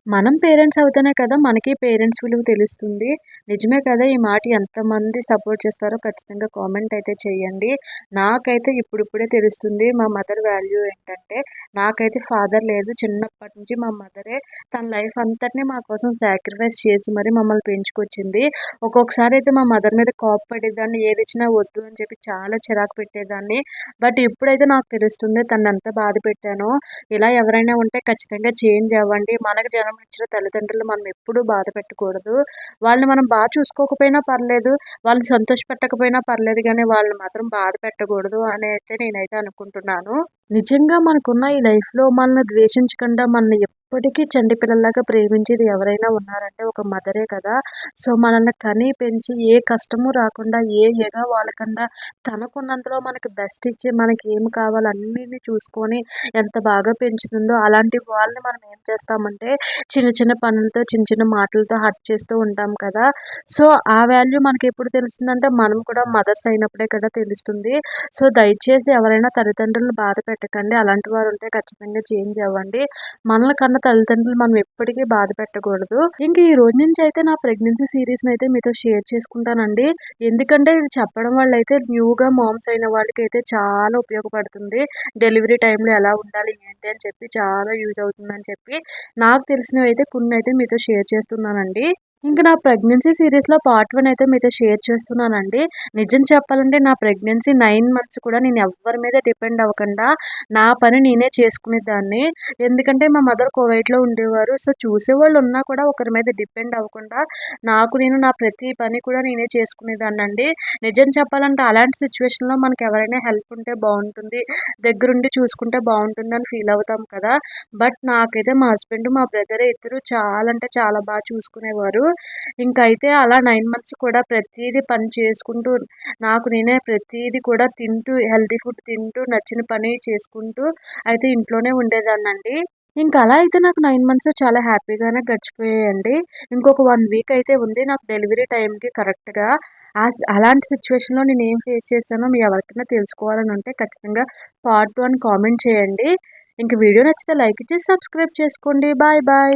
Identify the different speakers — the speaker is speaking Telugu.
Speaker 1: మనం పేరెంట్స్ అవుతేనే కదా మనకి పేరెంట్స్ విలువ తెలుస్తుంది. నిజమే కదా! ఈ మాట ఎంతమంది సపోర్ట్ చేస్తారో ఖచ్చితంగా కామెంట్ అయితే చేయండి. నాకైతే ఇప్పుడిప్పుడే తెలుస్తుంది మా మదర్ వాల్యూ ఏంటంటే, నాకైతే ఫాదర్ లేదు. చిన్నప్పటి నుంచి మా మదరే తన లైఫ్ అంతటిని మా కోసం సాక్రిఫైస్ చేసి మరి మమ్మల్ని పెంచుకొచ్చింది. ఒక్కొక్కసారి అయితే మా మదర్ మీద కోప్పడేదాన్ని. ఏదిచ్చినా వద్దు అని చెప్పి చాలా చిరాకు పెట్టేదాన్ని. బట్ ఇప్పుడైతే నాకు తెలుస్తుంది తననెంత బాధ పెట్టానో. ఇలా ఎవరైనా ఉంటే ఖచ్చితంగా చేంజ్ అవ్వండి. మనకు జన్మనిచ్చిన తల్లిదండ్రులు మనం ఎప్పుడూ బాధ పెట్టకూడదు. వాళ్ళని మనం చూసుకోకపోయినా పర్లేదు. వాళ్ళని సంతోషపెట్టకపోయినా పర్లేదు గానీ, వాళ్ళని మాత్రం బాధ పెట్టకూడదు అని అయితే నేనైతే అనుకుంటున్నాను. నిజంగా మనకున్న ఈ లైఫ్‌లో మనల్ని ద్వేషించకుండా మనల్ని ఎప్పటికీ చంటి పిల్లల్లాగా ప్రేమించేది ఎవరైనా ఉన్నారంటే ఒక మదరే కదా! సో, మనల్ని కని, పెంచి ఏ కష్టము రాకుండా, ఏ ఎగా వాలకుండా తనకున్నంతలో మనకి బెస్ట్ ఇచ్చి, మనకి ఏమి కావాలో అన్నీని చూసుకొని ఎంత బాగా పెంచుతుందో, అలాంటి వాళ్ళని మనం ఏం చేస్తామంటే చిన్న చిన్న పనులతో, చిన్న చిన్న మాటలతో హర్ట్ చేస్తూ ఉంటాం కదా! సో, ఆ వాల్యూ మనకెప్పుడు తెలుస్తుందంటే మనం కూడా మదర్స్ అయినప్పుడే కదా తెలుస్తుంది. సో, దయచేసి ఎవరైనా తల్లిదండ్రులను బాధ పెట్టకండి. అలాంటి వారుంటే ఖచ్చితంగా చేంజ్ అవ్వండి. మనల్ని కన్న తల్లిదండ్రులు మనం ఎప్పటికీ బాధ పెట్టకూడదు. ఇంక ఈ రోజు నుంచి అయితే నా ప్రెగ్నెన్సీ సీరీస్‌నయితే మీతో షేర్ చేసుకుంటానండి. ఎందుకంటే ఇది చెప్పడం వల్ల అయితే న్యూగా మామ్స్ అయిన వాళ్ళకైతే చాలా ఉపయోగపడుతుంది. డెలివరీ టైంలో ఎలా ఉండాలి, ఏంటి అని చెప్పి చాలా యూజ్ అవుతుందని చెప్పి నాకు తెలిసినవైతే కొన్నయితే మీతో షేర్ చేస్తున్నానండి. ఇంక నా ప్రెగ్నెన్సీ సీరీస్‌లో పార్ట్ 1 అయితే మీతో షేర్ చేస్తున్నానండి. నిజం చెప్పాలంటే నా ప్రెగ్నెన్సీ 9 మంత్స్ కూడా నేను ఎవ్వరి మీద డిపెండ్ అవ్వకుండా నా పని నేనే చేసుకునేదాన్ని. ఎందుకంటే మా మదర్ కువైట్‌లో ఉండేవారు. సో, చూసేవాళ్ళు ఉన్నా కూడా ఒకరి మీద డిపెండ్ అవ్వకుండా నాకు నేను నా ప్రతి పని కూడా నేనే చేసుకునేదాన్నండి. నిజం చెప్పాలంటే అలాంటి సిట్యుయేషన్‌లో మనకు ఎవరైనా హెల్ప్ ఉంటే బావుంటుంది. దగ్గరుండి చూసుకుంటే బావుంటుందని ఫీల్ అవుతాం కదా! బట్ నాకైతే మా హస్బెండ్, మా బ్రదరే ఇద్దరు చాలా అంటే చాలా చూసుకునేవారు. ఇంకైతే అలా 9 మంత్స్ కూడా ప్రతీదీ పని చేసుకుంటూ, నాకు నేనే ప్రతీది కూడా తింటూ, హెల్తీ ఫుడ్ తింటూ, నచ్చిన పని చేసుకుంటూ అయితే ఇంట్లోనే ఉండేదాన్నండి. ఇంక అలా అయితే నాకు 9 మంత్స్ చాలా హ్యాపీగానే గడిచిపోయాయండి. ఇంకొక 1 వీక్ అయితే ఉంది నాకు డెలివరీ టైంకి కరెక్ట్‌గా. అలాంటి సిట్యుయేషన్‌లో నేనేం ఫేస్ చేశానో మీ ఎవరికైనా తెలుసుకోవాలని ఉంటే ఖచ్చితంగా పార్ట్ 1 కామెంట్ చేయండి. ఇంక వీడియో నచ్చితే లైక్ ఇచ్చి సబ్స్క్రైబ్ చేసుకోండి. Bye bye.